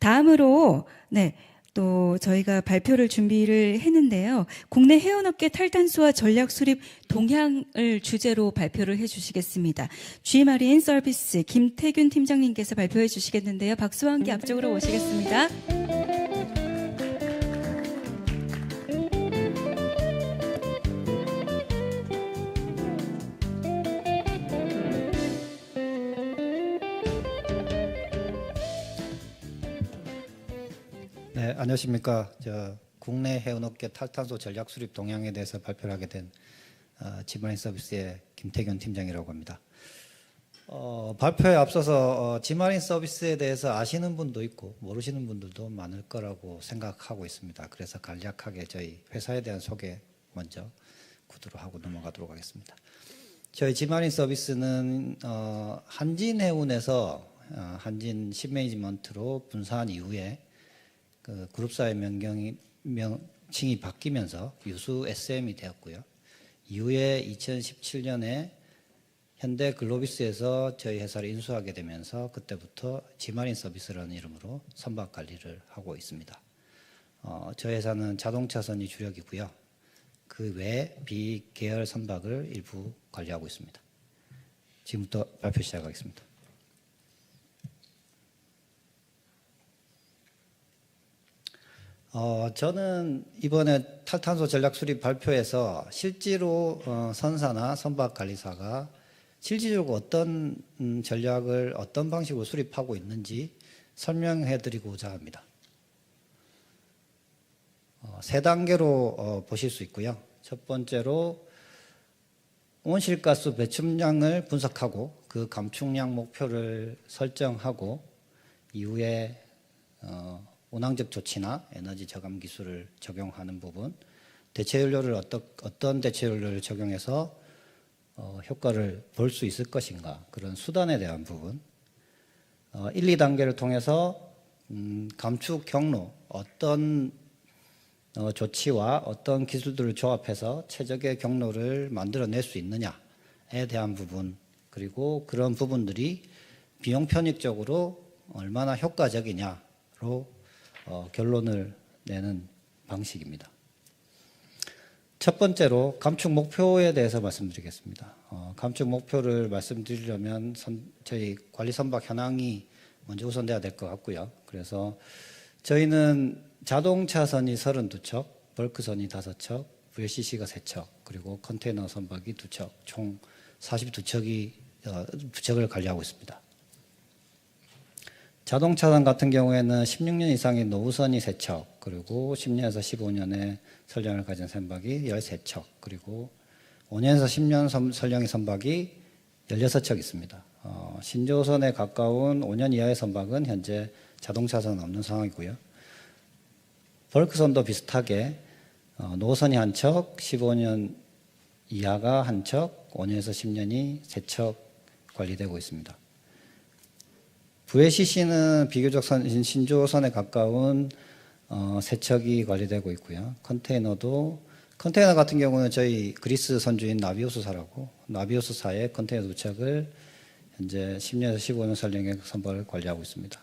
다음으로 또 저희가 발표를 준비를 했는데요. 국내 해운업계 탈탄소와 전략 수립 동향을 주제로 발표를 해주시겠습니다. G마린 서비스 김태균 팀장님께서 발표해 주시겠는데요. 박수와 함께 앞쪽으로 모시겠습니다. 네, 안녕하십니까. 국내 해운업계 탈탄소 전략 수립 동향에 대해서 발표를 하게 된 G마린 서비스의 김태균 팀장이라고 합니다. 발표에 앞서서 G마린 서비스에 대해서 아시는 분도 있고 모르시는 분들도 많을 거라고 생각하고 있습니다. 그래서 간략하게 저희 회사에 대한 소개 먼저 구두로 하고 넘어가도록 하겠습니다. 저희 G마린 서비스는 한진해운에서 한진 시매니지먼트로 분사한 이후에 그 그룹사의 명칭이 바뀌면서 유수 SM이 되었고요. 이후에 2017년에 현대 글로비스에서 저희 회사를 인수하게 되면서 그때부터 G마린 서비스라는 이름으로 선박 관리를 하고 있습니다. 저희 회사는 자동차선이 주력이고요. 그 외 비계열 선박을 일부 관리하고 있습니다. 지금부터 발표 시작하겠습니다. 저는 이번에 탈탄소 전략 수립 발표에서 실제로 선사나 선박 관리사가 실질적으로 어떤 전략을 어떤 방식으로 수립하고 있는지 설명해 드리고자 합니다. 세 단계로 보실 수 있고요. 첫 번째로 온실가스 배출량을 분석하고 그 감축량 목표를 설정하고 이후에 운항적 조치나 에너지 저감 기술을 적용하는 부분, 대체연료를 어떤 대체연료를 적용해서 효과를 볼 수 있을 것인가, 그런 수단에 대한 부분, 1, 2단계를 통해서 감축 경로, 어떤 조치와 어떤 기술들을 조합해서 최적의 경로를 만들어낼 수 있느냐에 대한 부분, 그리고 그런 부분들이 비용 편익적으로 얼마나 효과적이냐로 결론을 내는 방식입니다. 첫 번째로 감축 목표에 대해서 말씀드리겠습니다. 감축 목표를 말씀드리려면 저희 관리 선박 현황이 먼저 우선돼야 될 것 같고요. 그래서 저희는 자동차선이 32척, 벌크선이 5척, VLCC가 3척, 그리고 컨테이너 선박이 2척, 총 42척을 관리하고 있습니다. 자동차선 같은 경우에는 16년 이상의 노후선이 3척, 그리고 10년에서 15년의 설령을 가진 선박이 13척, 그리고 5년에서 10년 설령의 선박이 16척 있습니다. 신조선에 가까운 5년 이하의 선박은 현재 자동차선 없는 상황이고요. 벌크선도 비슷하게 노선이 1척, 15년 이하가 1척, 5년에서 10년이 3척 관리되고 있습니다. VLCC는 비교적 신조선에 가까운 3척이 관리되고 있고요. 컨테이너 같은 경우는 저희 그리스 선주인 나비오스사라고 나비오스사의 컨테이너 2척을 현재 10년에서 15년 설령의 선박을 관리하고 있습니다.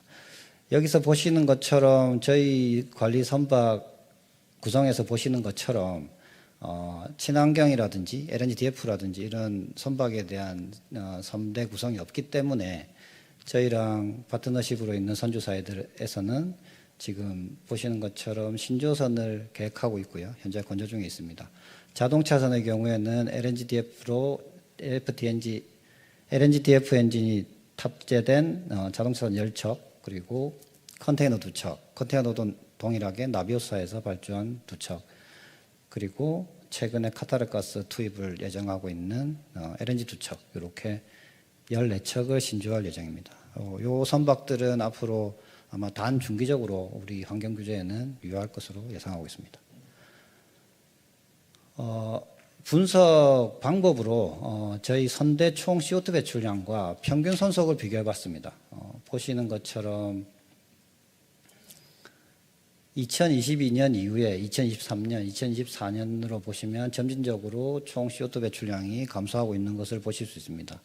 여기서 보시는 것처럼 저희 관리 선박 구성에서 보시는 것처럼 친환경이라든지 LNG-DF라든지 이런 선박에 대한 선대 구성이 없기 때문에 저희랑 파트너십으로 있는 선주사들에서는 지금 보시는 것처럼 신조선을 계획하고 있고요. 현재 건조 중에 있습니다. 자동차선의 경우에는 LNG-DF로 LNG-DF 엔진이 탑재된 자동차선 10척, 그리고 컨테이너 2척, 컨테이너도 동일하게 나비오사에서 발주한 2척, 그리고 최근에 카타르가스 투입을 예정하고 있는 LNG 2척, 이렇게 14척을 신주할 예정입니다. 이 선박들은 앞으로 아마 단중기적으로 우리 환경 규제에는 유효할 것으로 예상하고 있습니다. 분석 방법으로 저희 선대 총 CO2 배출량과 평균 선속을 비교해 봤습니다. 보시는 것처럼 2022년 이후에 2023년, 2024년으로 보시면 점진적으로 총 CO2 배출량이 감소하고 있는 것을 보실 수 있습니다.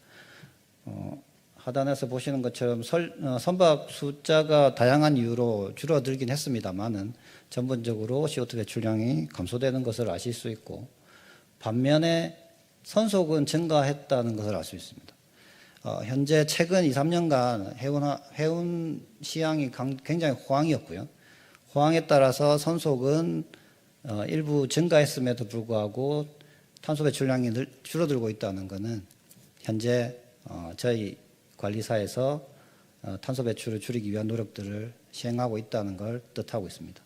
하단에서 보시는 것처럼 선박 숫자가 다양한 이유로 줄어들긴 했습니다만은 전반적으로 CO2 배출량이 감소되는 것을 아실 수 있고, 반면에 선속은 증가했다는 것을 알 수 있습니다. 현재 최근 2, 3년간 해운 시향이 굉장히 호황이었고요. 호황에 따라서 선속은 일부 증가했음에도 불구하고 탄소 배출량이 줄어들고 있다는 것은 현재 저희 관리사에서 탄소 배출을 줄이기 위한 노력들을 시행하고 있다는 걸 뜻하고 있습니다.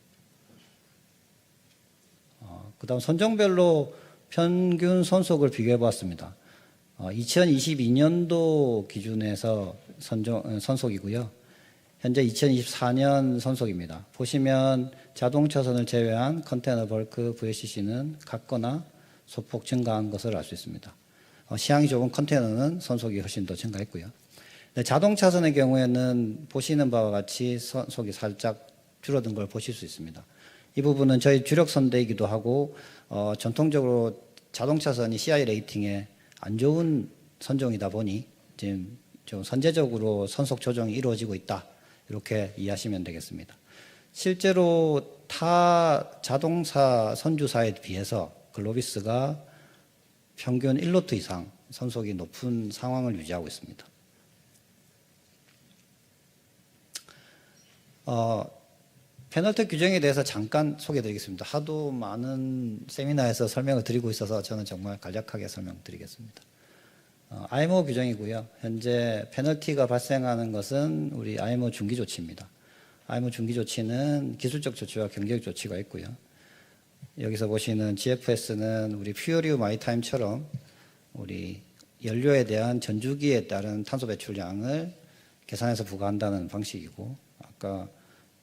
그다음 선종별로 평균 선속을 비교해 보았습니다. 2022년도 기준에서 선속이고요. 현재 2024년 선속입니다. 보시면 자동차선을 제외한 컨테이너 벌크 VLCC는 같거나 소폭 증가한 것을 알 수 있습니다. 시향이 좁은 컨테이너는 선속이 훨씬 더 증가했고요. 자동차선의 경우에는 보시는 바와 같이 선속이 살짝 줄어든 걸 보실 수 있습니다. 이 부분은 저희 주력 선대이기도 하고 전통적으로 자동차선이 CI 레이팅에 안 좋은 선종이다 보니 지금 좀 선제적으로 선속 조정이 이루어지고 있다, 이렇게 이해하시면 되겠습니다. 실제로 타 자동차 선주사에 비해서 글로비스가 평균 1노트 이상 선속이 높은 상황을 유지하고 있습니다. 페널티 규정에 대해서 잠깐 소개해드리겠습니다. 하도 많은 세미나에서 설명을 드리고 있어서 저는 정말 간략하게 설명드리겠습니다. IMO 규정이고요. 현재 페널티가 발생하는 것은 우리 IMO 중기 조치입니다. IMO 중기 조치는 기술적 조치와 경제적 조치가 있고요. 여기서 보시는 GFS는 우리 퓨어리우 마이타임처럼 우리 연료에 대한 전주기에 따른 탄소 배출량을 계산해서 부과한다는 방식이고, 아까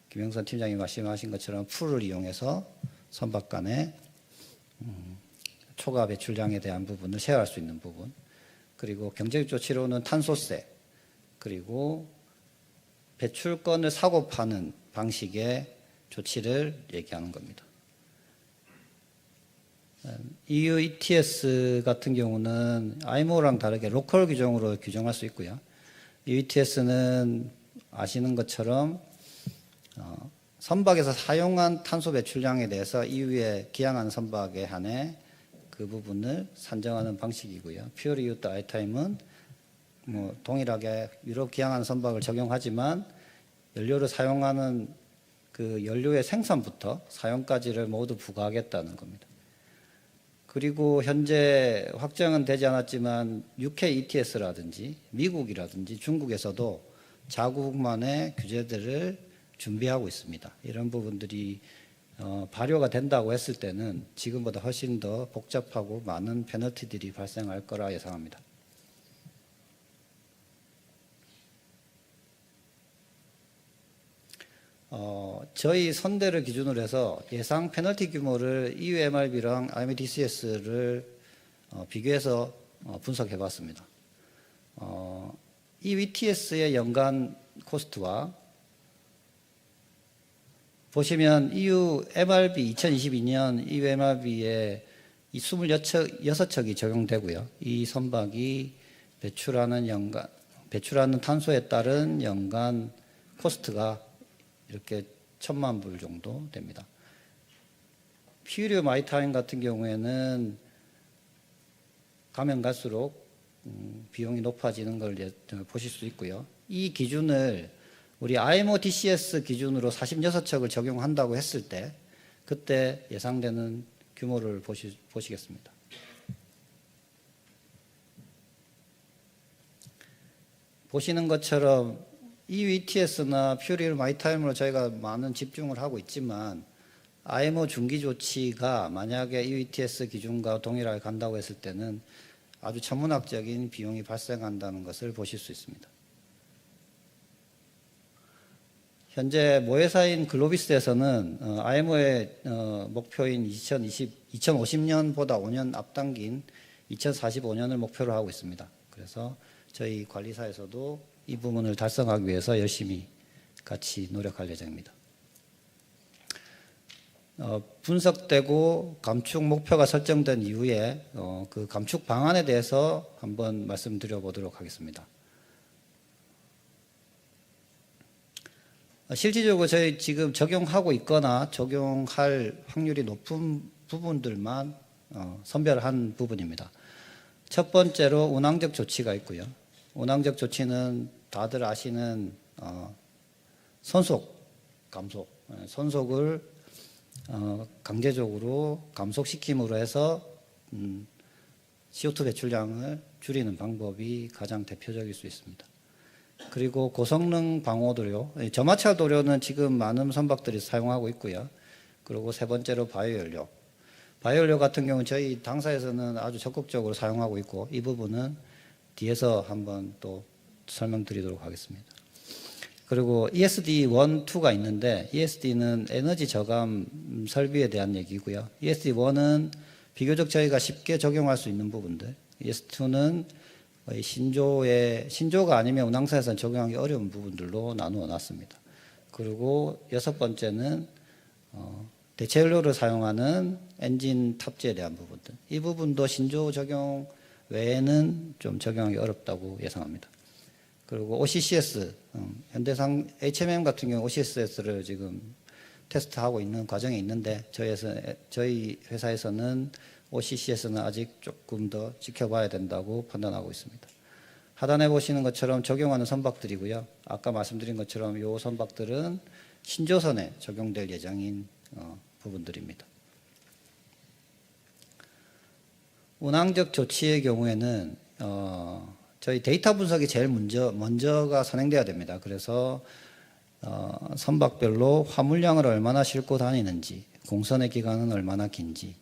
김영선 팀장이 말씀하신 것처럼 풀을 이용해서 선박 간의 초과 배출량에 대한 부분을 쉐어할 수 있는 부분, 그리고 경제적 조치로는 탄소세, 그리고 배출권을 사고 파는 방식의 조치를 얘기하는 겁니다. EU ETS 같은 경우는 IMO랑 다르게 로컬 규정으로 규정할 수 있고요. EU ETS는 아시는 것처럼 선박에서 사용한 탄소 배출량에 대해서 EU에 기항하는 선박에 한해 그 부분을 산정하는 방식이고요. Pure Use Lifetime은 동일하게 유럽 기항하는 선박을 적용하지만 연료를 사용하는 그 연료의 생산부터 사용까지를 모두 부과하겠다는 겁니다. 그리고 현재 확정은 되지 않았지만 UK ETS라든지 미국이라든지 중국에서도 자국만의 규제들을 준비하고 있습니다. 이런 부분들이 발효가 된다고 했을 때는 지금보다 훨씬 더 복잡하고 많은 페널티들이 발생할 거라 예상합니다. 저희 선대를 기준으로 해서 예상 페널티 규모를 EU MRB랑 IMDCS를 비교해서 분석해 봤습니다. EU ETS의 연간 코스트와 보시면 EU MRB 2022년 EU MRB에 이 26척이 적용되고요. 이 선박이 배출하는 탄소에 따른 연간 코스트가 이렇게 1,000만 불 정도 됩니다. 퓨리오 마이타임 같은 경우에는 가면 갈수록 비용이 높아지는 걸 보실 수 있고요. 이 기준을 우리 IMO DCS 기준으로 46척을 적용한다고 했을 때 그때 예상되는 규모를 보시겠습니다. 보시는 것처럼 EU ETS나 퓨리얼 마이타임으로 저희가 많은 집중을 하고 있지만 IMO 중기 조치가 만약에 EU ETS 기준과 동일하게 간다고 했을 때는 아주 천문학적인 비용이 발생한다는 것을 보실 수 있습니다. 현재 모회사인 글로비스에서는 IMO의 목표인 2050년보다 5년 앞당긴 2045년을 목표로 하고 있습니다. 그래서 저희 관리사에서도 이 부분을 달성하기 위해서 열심히 같이 노력할 예정입니다. 분석되고 감축 목표가 설정된 이후에 그 감축 방안에 대해서 한번 말씀드려 보도록 하겠습니다. 실질적으로 저희 지금 적용하고 있거나 적용할 확률이 높은 부분들만 선별한 부분입니다. 첫 번째로 운항적 조치가 있고요. 운항적 조치는 다들 아시는 선속, 감속, 선속을 강제적으로 감속시킴으로 해서 CO2 배출량을 줄이는 방법이 가장 대표적일 수 있습니다. 그리고 고성능 방호도료, 저마찰 도료는 지금 많은 선박들이 사용하고 있고요. 그리고 세 번째로 바이오연료. 바이오연료 같은 경우는 저희 당사에서는 아주 적극적으로 사용하고 있고 이 부분은 뒤에서 한번 또 설명드리도록 하겠습니다. 그리고 ESD 1, 2가 있는데 ESD는 에너지 저감 설비에 대한 얘기고요. ESD 1은 비교적 저희가 쉽게 적용할 수 있는 부분들, ESD2는 신조가 아니면 운항사에서는 적용하기 어려운 부분들로 나누어 놨습니다. 그리고 여섯 번째는 대체연료를 사용하는 엔진 탑재에 대한 부분들. 이 부분도 신조 적용 외에는 좀 적용하기 어렵다고 예상합니다. 그리고 OCCS, 현대상 HMM 같은 경우 OCCS를 지금 테스트하고 있는 과정에 있는데 저희 회사에서는 OCCS는 아직 조금 더 지켜봐야 된다고 판단하고 있습니다. 하단에 보시는 것처럼 적용하는 선박들이고요. 아까 말씀드린 것처럼 이 선박들은 신조선에 적용될 예정인 부분들입니다. 운항적 조치의 경우에는 저희 데이터 분석이 제일 먼저가 선행돼야 됩니다. 그래서 선박별로 화물량을 얼마나 싣고 다니는지, 공선의 기간은 얼마나 긴지,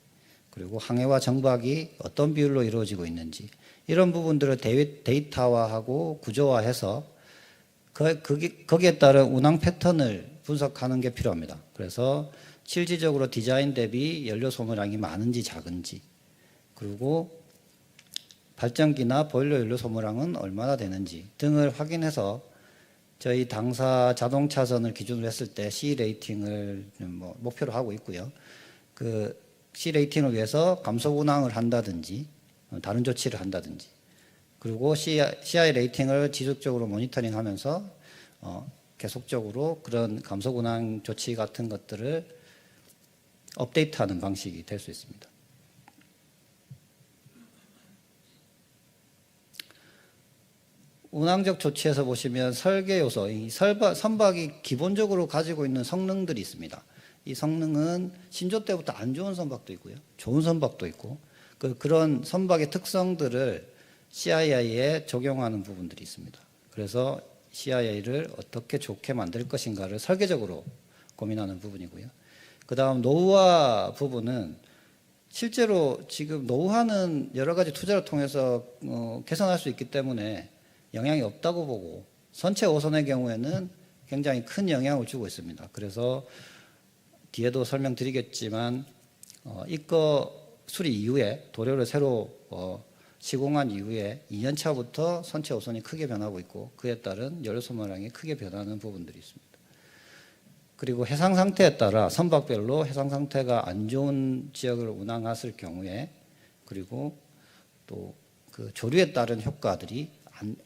그리고 항해와 정박이 어떤 비율로 이루어지고 있는지 이런 부분들을 데이터화하고 구조화해서 거기에 따른 운항 패턴을 분석하는 게 필요합니다. 그래서 실질적으로 디자인 대비 연료 소모량이 많은지 작은지, 그리고 발전기나 보일러 연료 소모량은 얼마나 되는지 등을 확인해서 저희 당사 자동차선을 기준으로 했을 때 C 레이팅을 목표로 하고 있고요. 그 C 레이팅을 위해서 감속 운항을 한다든지 다른 조치를 한다든지, 그리고 CI 레이팅을 지속적으로 모니터링하면서 계속적으로 그런 감속 운항 조치 같은 것들을 업데이트하는 방식이 될 수 있습니다. 운항적 조치에서 보시면 설계 요소, 이 선박이 기본적으로 가지고 있는 성능들이 있습니다. 이 성능은 신조 때부터 안 좋은 선박도 있고요, 좋은 선박도 있고 그런 선박의 특성들을 CII에 적용하는 부분들이 있습니다. 그래서 CII를 어떻게 좋게 만들 것인가를 설계적으로 고민하는 부분이고요. 그 다음 노후화 부분은 실제로 지금 노후화는 여러 가지 투자를 통해서 개선할 수 있기 때문에 영향이 없다고 보고 선체 오선의 경우에는 굉장히 큰 영향을 주고 있습니다. 그래서 뒤에도 설명드리겠지만 이거 수리 이후에 도료를 새로 시공한 이후에 2년 차부터 선체 오선이 크게 변하고 있고 그에 따른 연료 소모량이 크게 변하는 부분들이 있습니다. 그리고 해상 상태에 따라 선박별로 해상 상태가 안 좋은 지역을 운항했을 경우에, 그리고 또 그 조류에 따른 효과들이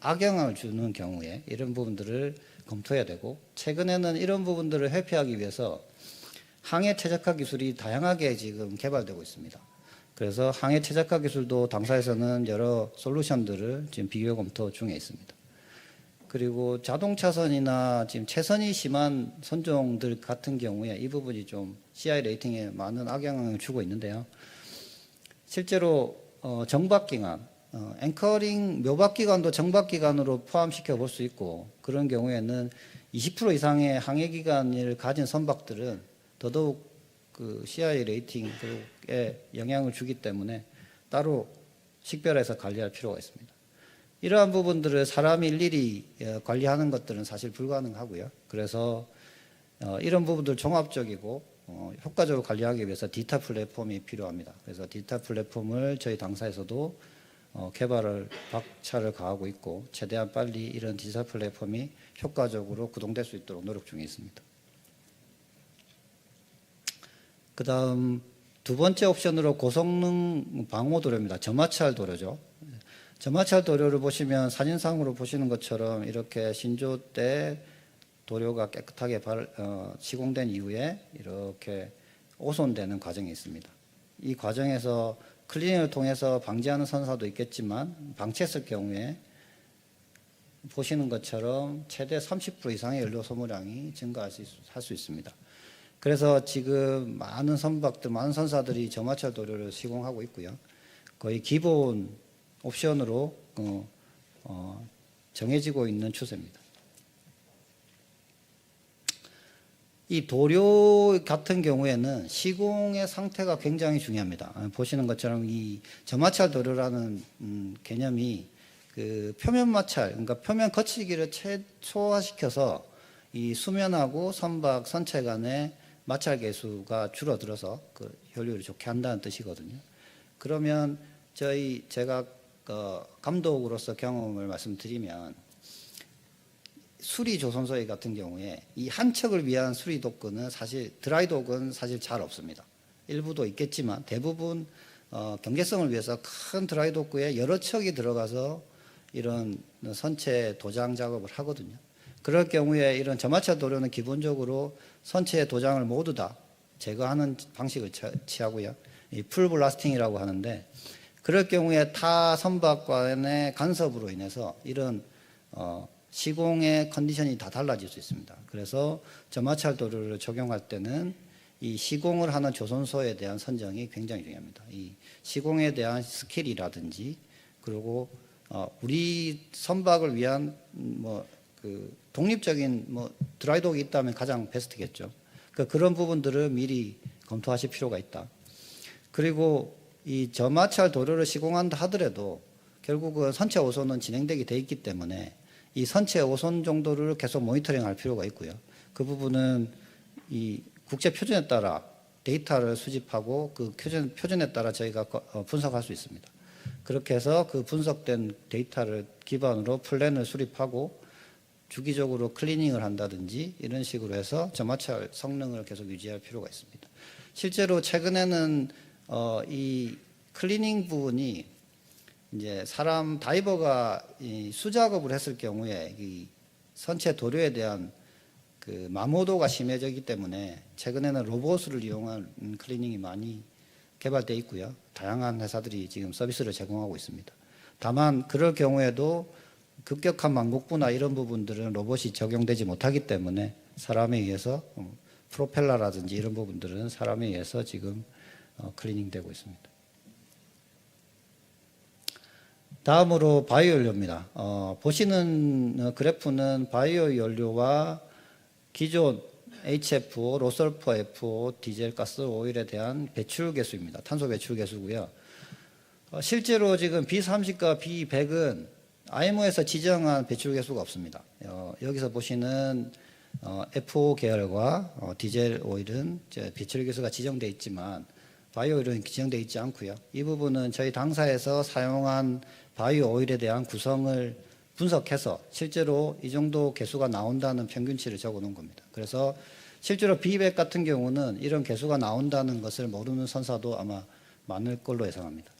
악영향을 주는 경우에 이런 부분들을 검토해야 되고, 최근에는 이런 부분들을 회피하기 위해서 항해 최적화 기술이 다양하게 지금 개발되고 있습니다. 그래서 항해 최적화 기술도 당사에서는 여러 솔루션들을 지금 비교 검토 중에 있습니다. 그리고 자동차선이나 지금 체선이 심한 선종들 같은 경우에 이 부분이 좀 CI 레이팅에 많은 악영향을 주고 있는데요. 실제로 정박기간, 앵커링 묘박기간도 정박기간으로 포함시켜 볼 수 있고, 그런 경우에는 20% 이상의 항해기간을 가진 선박들은 더더욱 그 CI 레이팅에 영향을 주기 때문에 따로 식별해서 관리할 필요가 있습니다. 이러한 부분들을 사람이 일일이 관리하는 것들은 사실 불가능하고요. 그래서 이런 부분들 종합적이고 효과적으로 관리하기 위해서 디지털 플랫폼이 필요합니다. 그래서 디지털 플랫폼을 저희 당사에서도 개발을 박차를 가하고 있고, 최대한 빨리 이런 디지털 플랫폼이 효과적으로 구동될 수 있도록 노력 중에 있습니다. 그 다음 두 번째 옵션으로 고성능 방호 도료입니다. 저마찰 도료죠. 저마찰 도료를 보시면 사진상으로 보시는 것처럼 이렇게 신조 때 도료가 깨끗하게 시공된 이후에 이렇게 오손되는 과정이 있습니다. 이 과정에서 클리닝을 통해서 방지하는 선사도 있겠지만 방치했을 경우에 보시는 것처럼 최대 30% 이상의 연료 소모량이 증가할 수 있습니다. 그래서 지금 많은 선사들이 저마찰 도료를 시공하고 있고요. 거의 기본 옵션으로 정해지고 있는 추세입니다. 이 도료 같은 경우에는 시공의 상태가 굉장히 중요합니다. 보시는 것처럼 이 저마찰 도료라는 개념이 그 표면 마찰, 그러니까 표면 거치기를 최소화시켜서 이 수면하고 선박, 선체 간의 마찰 계수가 줄어들어서 그 효율을 좋게 한다는 뜻이거든요. 그러면 제가 감독으로서 경험을 말씀드리면 수리 조선소에 같은 경우에 이 한 척을 위한 수리 도크는 사실 드라이독은 사실 잘 없습니다. 일부도 있겠지만 대부분 경계성을 위해서 큰 드라이도크에 여러 척이 들어가서 이런 선체 도장 작업을 하거든요. 그럴 경우에 이런 저마찰 도료는 기본적으로 선체 도장을 모두 다 제거하는 방식을 취하고요. 이 풀 블라스팅이라고 하는데 그럴 경우에 타 선박간의 간섭으로 인해서 이런 시공의 컨디션이 다 달라질 수 있습니다. 그래서 저마찰 도료를 적용할 때는 이 시공을 하는 조선소에 대한 선정이 굉장히 중요합니다. 이 시공에 대한 스킬이라든지 그리고 우리 선박을 위한 독립적인 드라이독이 있다면 가장 베스트겠죠. 그런 부분들을 미리 검토하실 필요가 있다. 그리고 이 저마찰 도료를 시공한다 하더라도 결국은 선체 오손은 진행되게 돼 있기 때문에 이 선체 오손 정도를 계속 모니터링할 필요가 있고요. 그 부분은 이 국제 표준에 따라 데이터를 수집하고 그 표준에 따라 저희가 분석할 수 있습니다. 그렇게 해서 그 분석된 데이터를 기반으로 플랜을 수립하고 주기적으로 클리닝을 한다든지 이런 식으로 해서 저마찰 성능을 계속 유지할 필요가 있습니다. 실제로 최근에는 이 클리닝 부분이 이제 사람 다이버가 이 수작업을 했을 경우에 이 선체 도료에 대한 그 마모도가 심해지기 때문에 최근에는 로봇을 이용한 클리닝이 많이 개발되어 있고요. 다양한 회사들이 지금 서비스를 제공하고 있습니다. 다만 그럴 경우에도 급격한 망곡부나 이런 부분들은 로봇이 적용되지 못하기 때문에 사람에 의해서 프로펠러라든지 이런 부분들은 사람에 의해서 지금 클리닝되고 있습니다. 다음으로 바이오 연료입니다. 보시는 그래프는 바이오 연료와 기존 HFO, 로설퍼 FO, 디젤 가스 오일에 대한 배출 계수입니다. 탄소 배출 계수고요. 실제로 지금 B30과 B100은 IMO에서 지정한 배출 계수가 없습니다. 여기서 보시는 FO 계열과 디젤 오일은 배출 계수가 지정되어 있지만 바이오 오일은 지정되어 있지 않고요. 이 부분은 저희 당사에서 사용한 바이오 오일에 대한 구성을 분석해서 실제로 이 정도 개수가 나온다는 평균치를 적어 놓은 겁니다. 그래서 실제로 B100 같은 경우는 이런 개수가 나온다는 것을 모르는 선사도 아마 많을 걸로 예상합니다.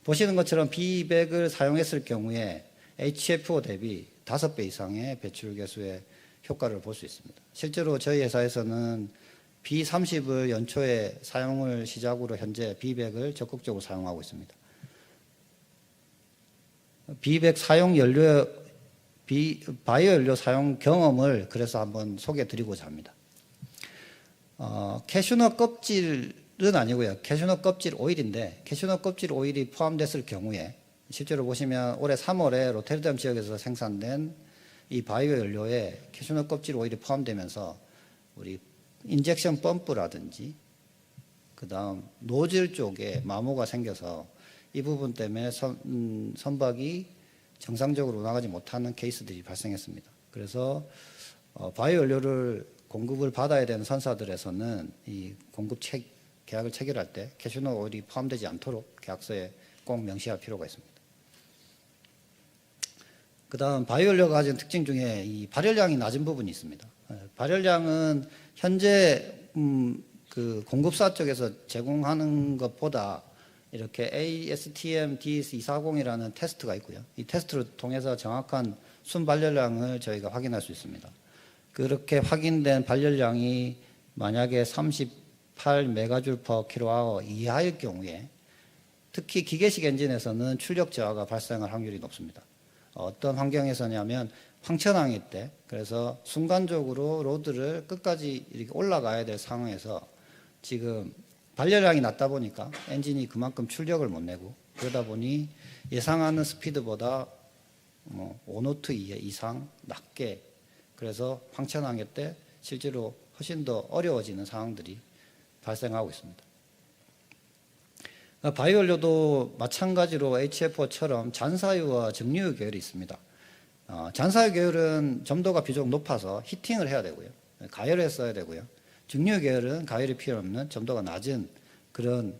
보시는 것처럼 B100을 사용했을 경우에 HFO 대비 5배 이상의 배출 개수의 효과를 볼 수 있습니다. 실제로 저희 회사에서는 B30을 연초에 사용을 시작으로 현재 B100을 적극적으로 사용하고 있습니다. B100 사용 바이오 연료 사용 경험을 그래서 한번 소개해 드리고자 합니다. 캐슈넛 껍질은 아니고요. 캐슈넛 껍질 오일인데 캐슈넛 껍질 오일이 포함됐을 경우에 실제로 보시면 올해 3월에 로테르담 지역에서 생산된 이 바이오 연료에 캐슈넛 껍질 오일이 포함되면서 우리 인젝션 펌프라든지 그다음 노즐 쪽에 마모가 생겨서 이 부분 때문에 선박이 정상적으로 나가지 못하는 케이스들이 발생했습니다. 그래서 바이오 연료를 공급을 받아야 되는 선사들에서는 이 공급 계약을 체결할 때 캐슈넛 오일이 포함되지 않도록 계약서에 꼭 명시할 필요가 있습니다. 그다음 바이오 연료가 가진 특징 중에 이 발열량이 낮은 부분이 있습니다. 발열량은 현재 그 공급사 쪽에서 제공하는 것보다 이렇게 ASTM DS240이라는 테스트가 있고요. 이 테스트를 통해서 정확한 순 발열량을 저희가 확인할 수 있습니다. 그렇게 확인된 발열량이 만약에 38메가줄/kWh 이하일 경우에 특히 기계식 엔진에서는 출력 저하가 발생할 확률이 높습니다. 어떤 환경에서냐면 황천항일 때, 그래서 순간적으로 로드를 끝까지 이렇게 올라가야 될 상황에서 지금 발열량이 낮다 보니까 엔진이 그만큼 출력을 못 내고, 그러다 보니 예상하는 스피드보다 5노트 이상 낮게, 그래서 황천항일 때 실제로 훨씬 더 어려워지는 상황들이 발생하고 있습니다. 바이오연료도 마찬가지로 HFO처럼 잔사유와 정류유 계열이 있습니다. 잔사유 계열은 점도가 비교적 높아서 히팅을 해야 되고요. 가열을 써야 되고요. 정류유 계열은 가열이 필요 없는 점도가 낮은 그런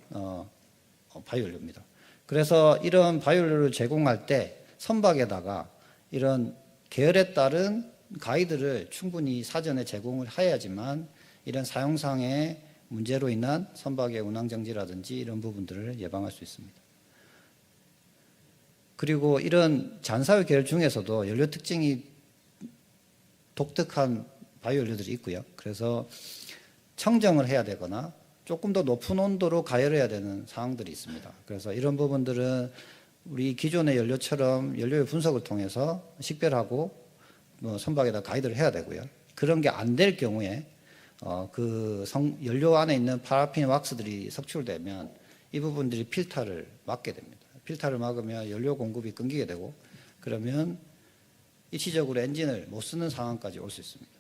바이오연료입니다. 그래서 이런 바이오연료를 제공할 때 선박에다가 이런 계열에 따른 가이드를 충분히 사전에 제공을 해야지만 이런 사용상의 문제로 인한 선박의 운항정지라든지 이런 부분들을 예방할 수 있습니다. 그리고 이런 잔사유 계열 중에서도 연료 특징이 독특한 바이오연료들이 있고요. 그래서 청정을 해야 되거나 조금 더 높은 온도로 가열해야 되는 상황들이 있습니다. 그래서 이런 부분들은 우리 기존의 연료처럼 연료의 분석을 통해서 식별하고 선박에다 가이드를 해야 되고요. 그런 게 안 될 경우에 연료 안에 있는 파라핀 왁스들이 석출되면 이 부분들이 필터를 막게 됩니다. 필터를 막으면 연료 공급이 끊기게 되고, 그러면 일시적으로 엔진을 못 쓰는 상황까지 올 수 있습니다.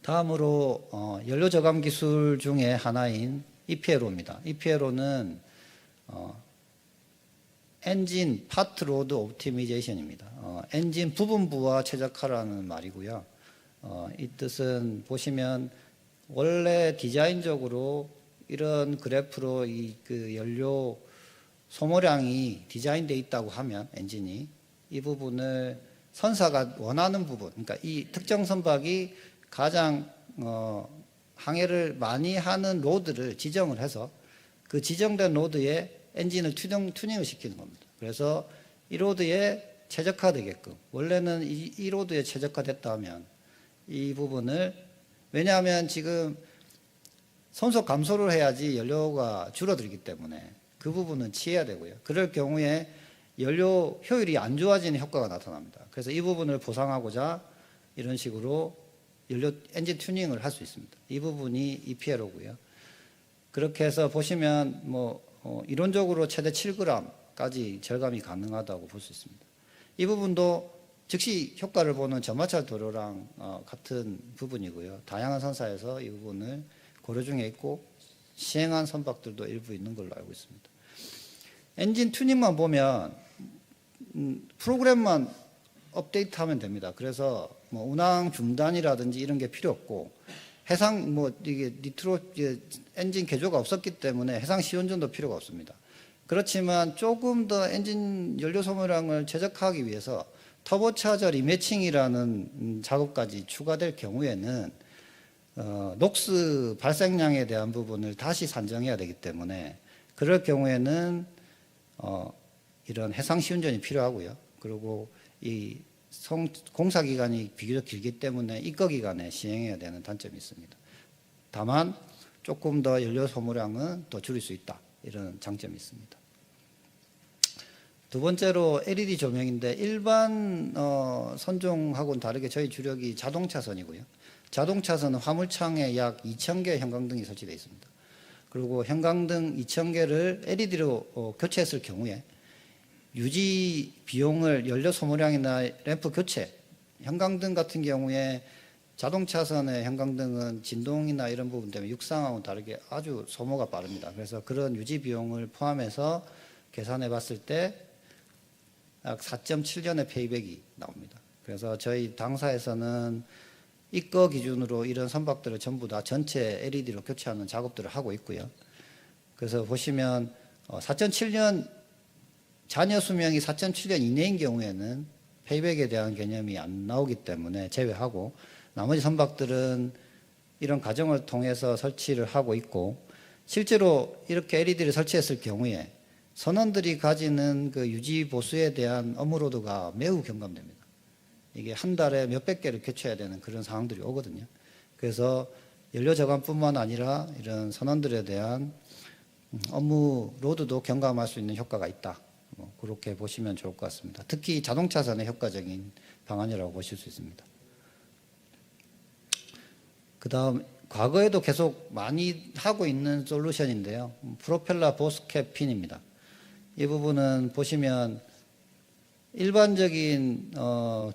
다음으로 연료 저감 기술 중에 하나인 EPLO입니다. EPLO는 엔진 파트 로드 옵티미제이션입니다. 엔진 부분부와 최적화라는 말이고요. 이 뜻은 보시면 원래 디자인적으로 이런 그래프로 그 연료 소모량이 디자인되어 있다고 하면 엔진이 이 부분을 선사가 원하는 부분, 그러니까 이 특정 선박이 가장 항해를 많이 하는 로드를 지정을 해서 그 지정된 로드에 엔진을 튜닝을 시키는 겁니다. 그래서 이 로드에 최적화되게끔, 원래는 이 로드에 최적화됐다 하면 이 부분을, 왜냐하면 지금 손속 감소를 해야지 연료가 줄어들기 때문에 그 부분은 취해야 되고요. 그럴 경우에 연료 효율이 안 좋아지는 효과가 나타납니다. 그래서 이 부분을 보상하고자 이런 식으로 엔진 튜닝을 할 수 있습니다. 이 부분이 EPLO고요. 그렇게 해서 보시면 이론적으로 최대 7g까지 절감이 가능하다고 볼 수 있습니다. 이 부분도 즉시 효과를 보는 전마찰 도료랑 같은 부분이고요. 다양한 선사에서 이 부분을 고려 중에 있고 시행한 선박들도 일부 있는 걸로 알고 있습니다. 엔진 튜닝만 보면 프로그램만 업데이트하면 됩니다. 그래서 운항 중단이라든지 이런 게 필요 없고, 해상 이게 엔진 개조가 없었기 때문에 해상 시운전도 필요가 없습니다. 그렇지만 조금 더 엔진 연료 소모량을 최적화하기 위해서 터보차저 리매칭이라는 작업까지 추가될 경우에는 녹스 발생량에 대한 부분을 다시 산정해야 되기 때문에, 그럴 경우에는 이런 해상 시운전이 필요하고요. 그리고 이 공사 기간이 비교적 길기 때문에 입거 기간에 시행해야 되는 단점이 있습니다. 다만 조금 더 연료 소모량은 더 줄일 수 있다, 이런 장점이 있습니다. 두 번째로 LED 조명인데, 일반 선종하고는 다르게 저희 주력이 자동차선이고요. 자동차선은 화물창에 약 2,000개 형광등이 설치되어 있습니다. 그리고 형광등 2,000개를 LED로 교체했을 경우에 유지 비용을, 연료 소모량이나 램프 교체, 형광등 같은 경우에 자동차선의 형광등은 진동이나 이런 부분 때문에 육상하고는 다르게 아주 소모가 빠릅니다. 그래서 그런 유지 비용을 포함해서 계산해 봤을 때 약 4.7년의 페이백이 나옵니다. 그래서 저희 당사에서는 입거 기준으로 이런 선박들을 전부 다 전체 LED로 교체하는 작업들을 하고 있고요. 그래서 보시면 4.7년 잔여 수명이 4.7년 이내인 경우에는 페이백에 대한 개념이 안 나오기 때문에 제외하고, 나머지 선박들은 이런 과정을 통해서 설치를 하고 있고, 실제로 이렇게 LED를 설치했을 경우에 선원들이 가지는 그 유지 보수에 대한 업무로드가 매우 경감됩니다. 이게 한 달에 몇백 개를 교체해야 되는 그런 상황들이 오거든요. 그래서 연료 저감뿐만 아니라 이런 선원들에 대한 업무 로드도 경감할 수 있는 효과가 있다. 그렇게 보시면 좋을 것 같습니다. 특히 자동차선에 효과적인 방안이라고 보실 수 있습니다. 그 다음 과거에도 계속 많이 하고 있는 솔루션인데요. 프로펠러 보스캡 핀입니다. 이 부분은 보시면 일반적인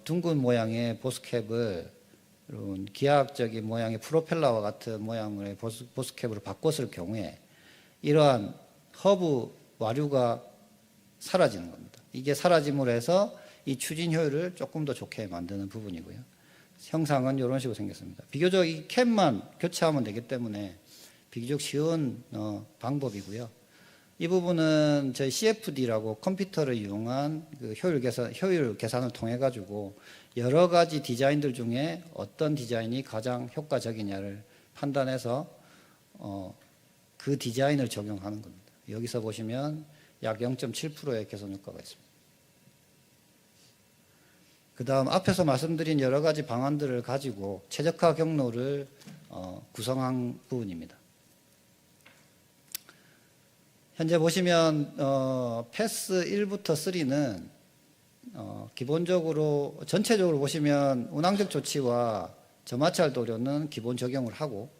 둥근 모양의 보스캡을 기하학적인 모양의 프로펠러와 같은 모양의 보스캡으로 바꿨을 경우에 이러한 허브 와류가 사라지는 겁니다. 이게 사라짐으로 해서 이 추진 효율을 조금 더 좋게 만드는 부분이고요. 형상은 이런 식으로 생겼습니다. 비교적 이 캡만 교체하면 되기 때문에 비교적 쉬운 방법이고요. 이 부분은 저희 CFD라고 컴퓨터를 이용한 그 효율 계산을 통해 가지고 여러 가지 디자인들 중에 어떤 디자인이 가장 효과적이냐를 판단해서 그 디자인을 적용하는 겁니다. 여기서 보시면 약 0.7%의 개선 효과가 있습니다. 그 다음 앞에서 말씀드린 여러 가지 방안들을 가지고 최적화 경로를 구성한 부분입니다. 현재 보시면 패스 1부터 3는 기본적으로 전체적으로 보시면 운항적 조치와 저마찰 도료는 기본 적용을 하고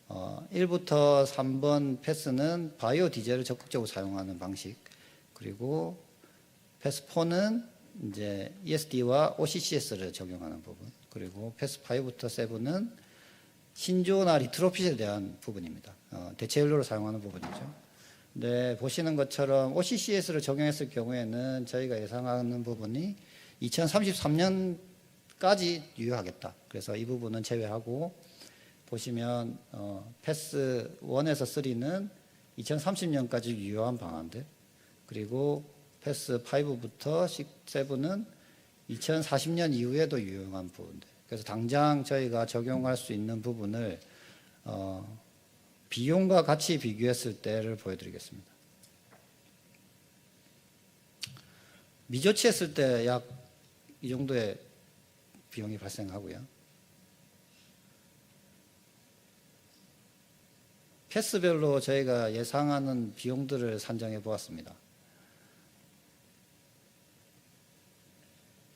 1부터 3번 패스는 바이오 디젤을 적극적으로 사용하는 방식, 그리고 패스 4는 이제 ESD와 OCCS를 적용하는 부분, 그리고 패스 5부터 7은 신조나 리트로핏에 대한 부분입니다. 대체 연료로 사용하는 부분이죠. 네, 보시는 것처럼 OCCS를 적용했을 경우에는 저희가 예상하는 부분이 2033년까지 유효하겠다. 그래서 이 부분은 제외하고 보시면 패스 1에서 3는 2030년까지 유효한 방안들, 그리고 패스 5부터 7은 2040년 이후에도 유효한 부분들. 그래서 당장 저희가 적용할 수 있는 부분을 비용과 같이 비교했을 때를 보여드리겠습니다. 미조치했을 때 약 이 정도의 비용이 발생하고요. 패스별로 저희가 예상하는 비용들을 산정해 보았습니다.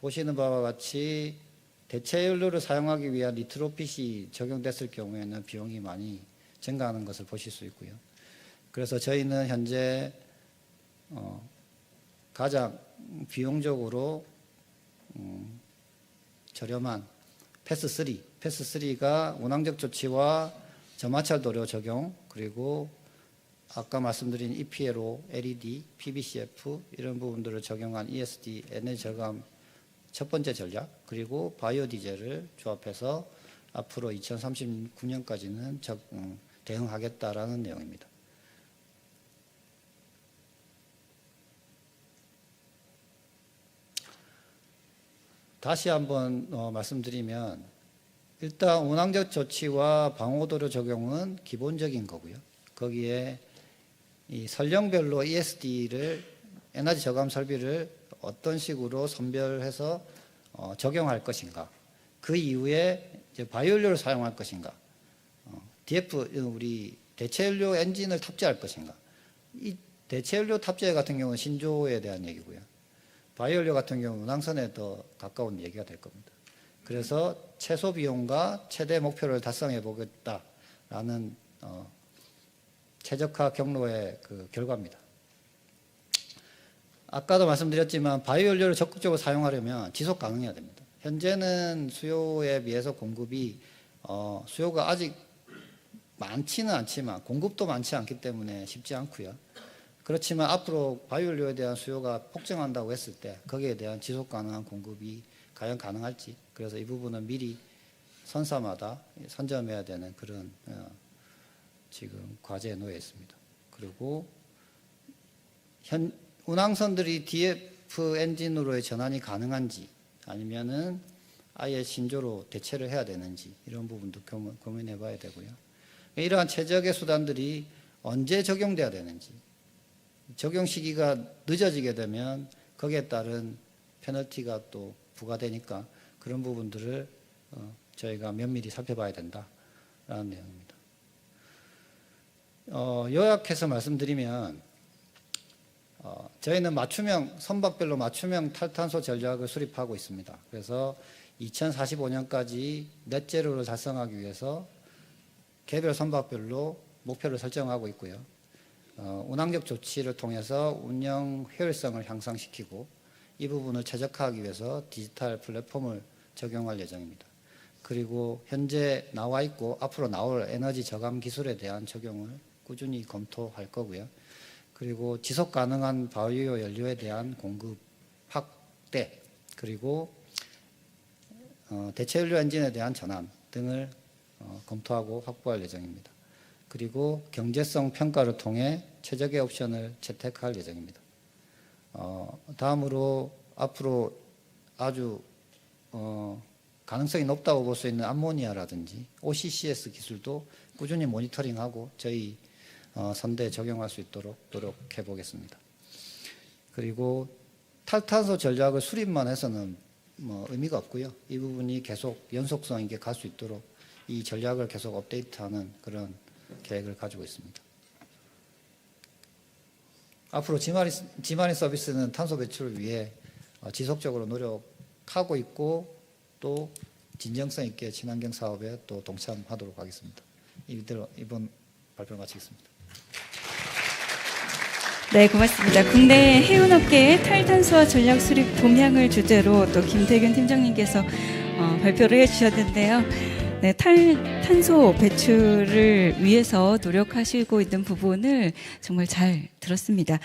보시는 바와 같이 대체 연료를 사용하기 위한 리트로핏이 적용됐을 경우에는 비용이 많이 증가하는 것을 보실 수 있고요. 그래서 저희는 현재 가장 비용적으로 저렴한 패스 3가 운항적 조치와 저마찰 도료 적용, 그리고 아까 말씀드린 EPLO, LED, PBCF 이런 부분들을 적용한 ESD, 에너지 절감 첫 번째 전략, 그리고 바이오 디젤을 조합해서 앞으로 2039년까지는 대응하겠다라는 내용입니다. 다시 한번 말씀드리면 일단 운항적 조치와 방호도료 적용은 기본적인 거고요. 거기에 이 설령별로 ESD를 에너지 저감 설비를 어떤 식으로 선별해서 적용할 것인가, 그 이후에 이제 바이오연료를 사용할 것인가, DF 우리 대체연료 엔진을 탑재할 것인가. 이 대체연료 탑재 같은 경우는 신조에 대한 얘기고요. 바이오연료 같은 경우는 운항선에 더 가까운 얘기가 될 겁니다. 그래서 최소 비용과 최대 목표를 달성해 보겠다라는 최적화 경로의 그 결과입니다. 아까도 말씀드렸지만 바이오연료를 적극적으로 사용하려면 지속 가능해야 됩니다. 현재는 수요에 비해서 공급이 수요가 아직 많지는 않지만 공급도 많지 않기 때문에 쉽지 않고요. 그렇지만 앞으로 바이오연료에 대한 수요가 폭증한다고 했을 때 거기에 대한 지속 가능한 공급이 과연 가능할지, 그래서 이 부분은 미리 선사마다 선점해야 되는 그런 지금 과제에 놓여 있습니다. 그리고 운항선들이 DF 엔진으로의 전환이 가능한지 아니면은 아예 신조로 대체를 해야 되는지 이런 부분도 고민해 봐야 되고요. 이러한 최적의 수단들이 언제 적용돼야 되는지, 적용 시기가 늦어지게 되면 거기에 따른 페널티가 또 부과되니까 그런 부분들을 저희가 면밀히 살펴봐야 된다라는 내용입니다. 요약해서 말씀드리면 저희는 선박별로 맞춤형 탈탄소 전략을 수립하고 있습니다. 그래서 2045년까지 넷제로를 달성하기 위해서 개별 선박별로 목표를 설정하고 있고요. 운항적 조치를 통해서 운영 효율성을 향상시키고 이 부분을 최적화하기 위해서 디지털 플랫폼을 적용할 예정입니다. 그리고 현재 나와 있고 앞으로 나올 에너지 저감 기술에 대한 적용을 꾸준히 검토할 거고요. 그리고 지속 가능한 바이오 연료에 대한 공급 확대, 그리고 대체 연료 엔진에 대한 전환 등을 검토하고 확보할 예정입니다. 그리고 경제성 평가를 통해 최적의 옵션을 채택할 예정입니다. 다음으로 앞으로 아주 가능성이 높다고 볼 수 있는 암모니아라든지 OCCS 기술도 꾸준히 모니터링하고 저희 선대에 적용할 수 있도록 노력해 보겠습니다. 그리고 탈탄소 전략을 수립만 해서는 의미가 없고요. 이 부분이 계속 연속성 있게 갈 수 있도록 이 전략을 계속 업데이트하는 그런 계획을 가지고 있습니다. 앞으로 지마린 서비스는 탄소 배출을 위해 지속적으로 노력하고 있고 또 진정성 있게 친환경 사업에 또 동참하도록 하겠습니다. 이번 발표를 마치겠습니다. 네, 고맙습니다. 국내 해운업계의 탈탄소화 전략 수립 동향을 주제로 또 김태균 팀장님께서 발표를 해주셨는데요. 네, 탈탄소 배출을 위해서 노력하시고 있는 부분을 정말 잘 들었습니다.